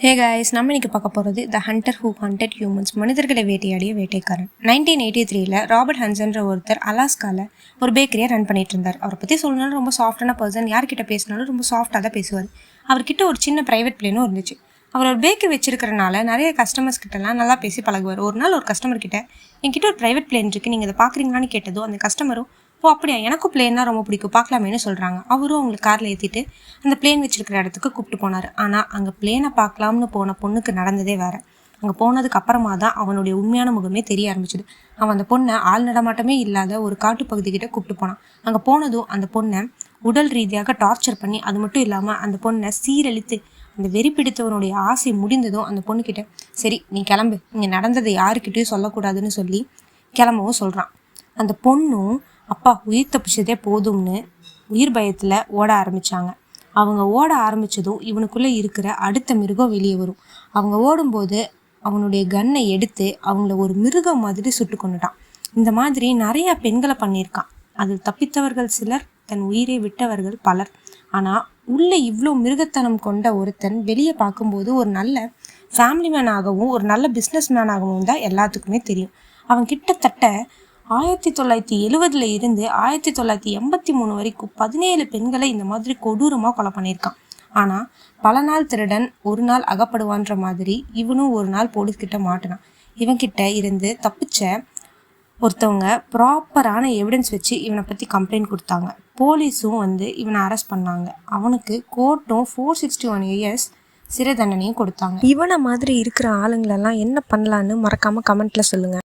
Hey guys, நம்ம இன்னைக்கு பார்க்க போகிறது த ஹண்டர் ஹூ ஹண்டட் ஹியூமன்ஸ், மனிதர்களை வேட்டையாடிய வேட்டைக்காரன். 1983 ராபர்ட் ஹன்சன்ற ஒருத்தர் அலாஸ்காவில் ஒரு பேக்கரியை ரன் பண்ணிட்டு இருந்தார். அவரை பற்றி சொல்லணும்னா ரொம்ப சாஃப்டான பர்சன், யார்கிட்ட பேசினாலும் ரொம்ப சாஃப்டாக தான் பேசுவார். அவர்கிட்ட ஒரு சின்ன ப்ரைவேட் பிளேனும் இருந்துச்சு. அவர் ஒரு பேக்கரி வச்சிருக்கிறனால நிறைய கஸ்டமர்ஸ் கிட்டலாம் நல்லா பேசி பழகுவார். ஒரு நாள் ஒரு கஸ்டமர் கிட்ட என்கிட்ட ஒரு ப்ரைவேட் பிளேன் இருக்குது, நீங்கள் இதை பார்க்குறீங்களான்னு கேட்டதும் அந்த கஸ்டமரும் ஓ அப்படியா, எனக்கும் பிளேன்னா ரொம்ப பிடிக்கும், பார்க்கலாமேனு சொல்கிறாங்க. அவரும் அவங்களுக்கு காரில் ஏற்றிட்டு அந்த பிளேன் வச்சிருக்கிற இடத்துக்கு கூப்பிட்டு போனார். ஆனால் அங்கே பிளேனை பார்க்கலாம்னு போன பொண்ணுக்கு நடந்ததே வேறு. அங்கே போனதுக்கு அப்புறமா தான் அவனுடைய உண்மையான முகமே தெரிய ஆரம்பிச்சுது. அவன் அந்த பொண்ணை ஆள் நடமாட்டமே இல்லாத ஒரு காட்டுப்பகுதிக்கிட்ட கூப்பிட்டு போனான். அங்கே போனதும் அந்த பொண்ணை உடல் ரீதியாக டார்ச்சர் பண்ணி, அது மட்டும் இல்லாமல் அந்த பொண்ணை சீரழித்து, அந்த வெறி பிடித்தவனுடைய ஆசை முடிந்ததும் அந்த பொண்ணுக்கிட்ட சரி நீ கிளம்பு, இங்கே நடந்ததை யாருக்கிட்டையும் சொல்லக்கூடாதுன்னு சொல்லி கிளம்பவும் சொல்கிறான். அந்த பொண்ணும் அப்பா உயிர் தப்பிச்சதே போதும்னு உயிர் பயத்தில் ஓட ஆரம்பித்தாங்க. அவங்க ஓட ஆரம்பித்ததும் இவனுக்குள்ளே இருக்கிற அடுத்த மிருகம் வெளியே வரும். அவங்க ஓடும்போது அவனுடைய கன்னை எடுத்து அவங்கள ஒரு மிருகம் மாதிரி சுட்டு கொண்டுட்டான். இந்த மாதிரி நிறையா பெண்களை பண்ணியிருக்கான். அதில் தப்பித்தவர்கள் சிலர், தன் உயிரை விட்டவர்கள் பலர். ஆனால் உள்ளே இவ்வளோ மிருகத்தனம் கொண்ட ஒருத்தன் வெளியே பார்க்கும்போது ஒரு நல்ல ஃபேமிலி மேனாகவும் ஒரு நல்ல பிஸ்னஸ் மேனாகவும் தான் எல்லாத்துக்குமே தெரியும். அவன் கிட்டத்தட்ட 1970 இருந்து 1983 வரைக்கும் 17 பெண்களை இந்த மாதிரி கொடூரமாக கொலை பண்ணியிருக்கான். ஆனால் பல நாள் திருடன் ஒரு நாள் அகப்படுவான்ற மாதிரி இவனும் ஒரு நாள் போலீஸ்கிட்ட மாட்டினான். இவன்கிட்ட இருந்து தப்பிச்ச ஒருத்தவங்க ப்ராப்பரான எவிடன்ஸ் வச்சு இவனை பற்றி கம்ப்ளைண்ட் கொடுத்தாங்க. போலீஸும் இவனை அரெஸ்ட் பண்ணாங்க. அவனுக்கு கோர்ட்டும் 461 இயர்ஸ் சிறை தண்டனையும் கொடுத்தாங்க. இவனை மாதிரி இருக்கிற ஆளுங்களெல்லாம் என்ன பண்ணலான்னு மறக்காமல் கமெண்ட்டில் சொல்லுங்கள்.